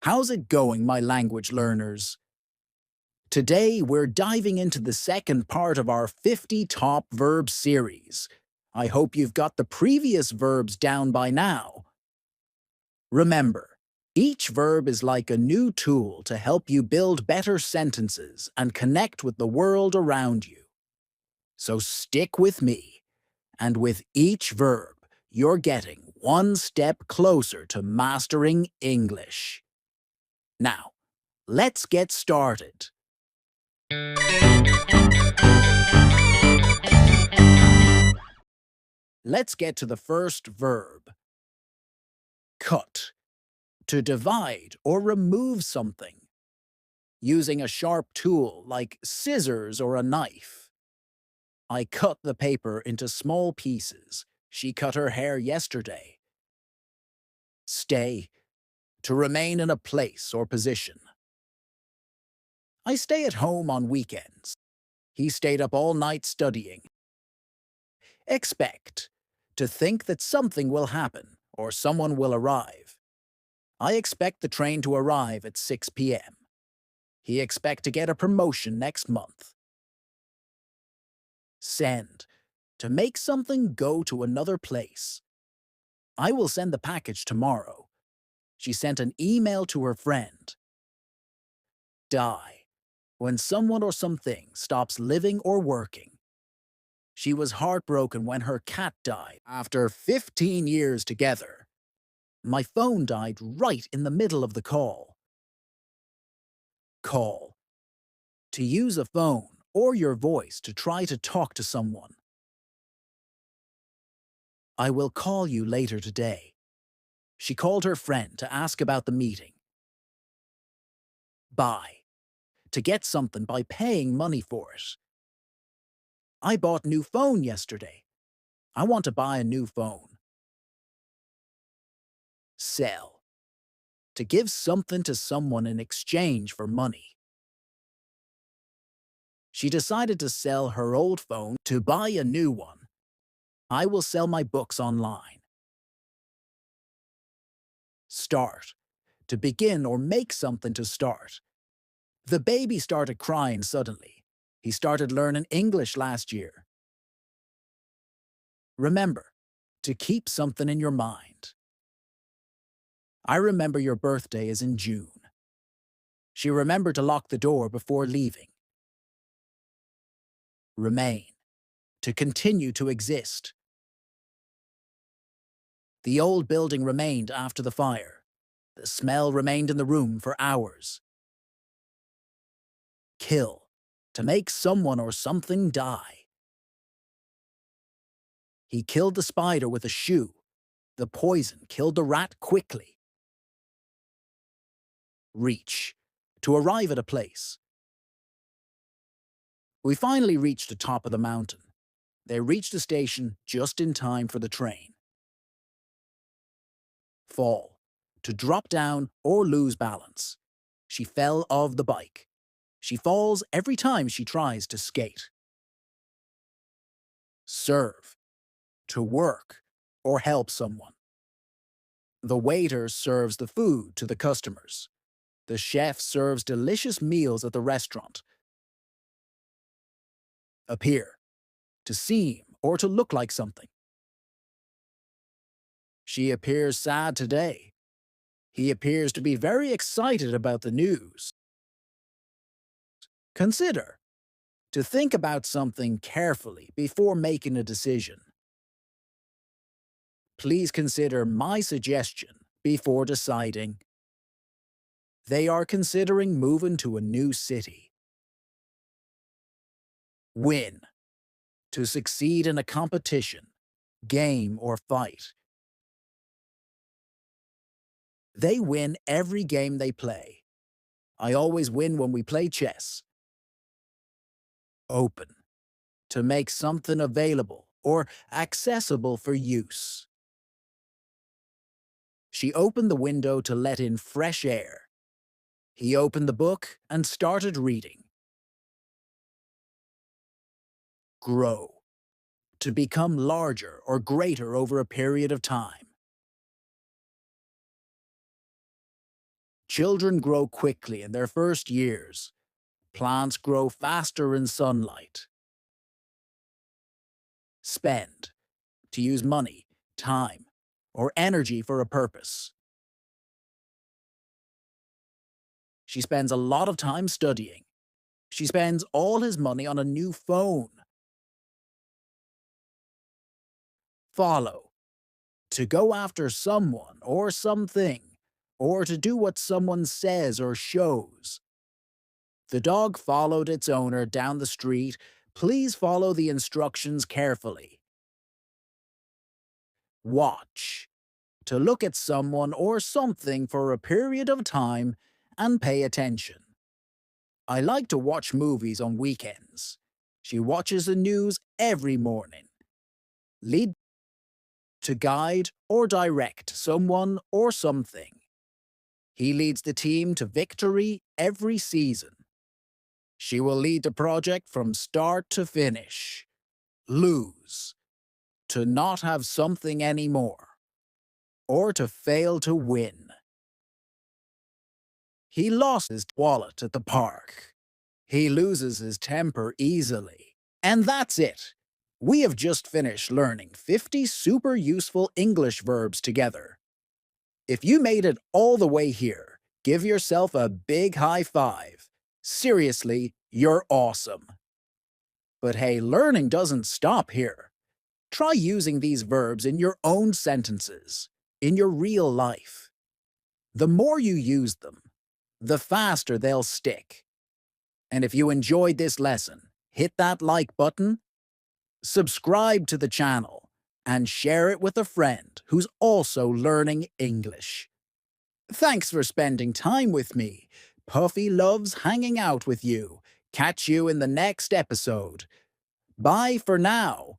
How's it going, my language learners? Today, we're diving into the second part of our 50 Top Verbs series. I hope you've got the previous verbs down by now. Remember, each verb is like a new tool to help you build better sentences and connect with the world around you. So stick with me, and with each verb, you're getting one step closer to mastering English. Now, let's get started. Let's get to the first verb. Cut. To divide or remove something. Using a sharp tool like scissors or a knife. I cut the paper into small pieces. She cut her hair yesterday. Stay. To remain in a place or position. I stay at home on weekends. He stayed up all night studying. Expect. To think that something will happen or someone will arrive. I expect the train to arrive at 6 p.m. He expect to get a promotion next month. Send. To make something go to another place. I will send the package tomorrow. She sent an email to her friend. Die. When someone or something stops living or working. She was heartbroken when her cat died after 15 years together. My phone died right in the middle of the call. Call. To use a phone or your voice to try to talk to someone. I will call you later today. She called her friend to ask about the meeting. Buy. To get something by paying money for it. I bought new phone yesterday. I want to buy a new phone. Sell. To give something to someone in exchange for money. She decided to sell her old phone to buy a new one. I will sell my books online. Start. To begin or make something to start. The baby started crying suddenly. He started learning English last year. Remember, to keep something in your mind. I remember your birthday is in June. She remembered to lock the door before leaving. Remain. To continue to exist. The old building remained after the fire. The smell remained in the room for hours. Kill. To make someone or something die. He killed the spider with a shoe. The poison killed the rat quickly. Reach. To arrive at a place. We finally reached the top of the mountain. They reached the station just in time for the train. Fall. To drop down or lose balance. She fell off the bike. She falls every time she tries to skate. Serve. To work or help someone. The waiter serves the food to the customers. The chef serves delicious meals at the restaurant. Appear. To seem or to look like something. She appears sad today. He appears to be very excited about the news. Consider. To think about something carefully before making a decision. Please consider my suggestion before deciding. They are considering moving to a new city. Win. To succeed in a competition, game, or fight. They win every game they play. I always win when we play chess. Open. To make something available or accessible for use. She opened the window to let in fresh air. He opened the book and started reading. Grow. To become larger or greater over a period of time. Children grow quickly in their first years. Plants grow faster in sunlight. Spend, to use money, time, or energy for a purpose. She spends a lot of time studying. She spends all his money on a new phone. Follow, to go after someone or something, or to do what someone says or shows. The dog followed its owner down the street. Please follow the instructions carefully. Watch, to look at someone or something for a period of time and pay attention. I like to watch movies on weekends. She watches the news every morning. Lead, to guide or direct someone or something. He leads the team to victory every season. She will lead the project from start to finish. Lose, to not have something anymore, or to fail to win. He lost his wallet at the park. He loses his temper easily. And that's it. We have just finished learning 50 super useful English verbs together. If you made it all the way here, give yourself a big high five. Seriously, you're awesome. But hey, learning doesn't stop here. Try using these verbs in your own sentences, in your real life. The more you use them, the faster they'll stick. And if you enjoyed this lesson, hit that like button, subscribe to the channel, and share it with a friend who's also learning English. Thanks for spending time with me. Puffy loves hanging out with you. Catch you in the next episode. Bye for now.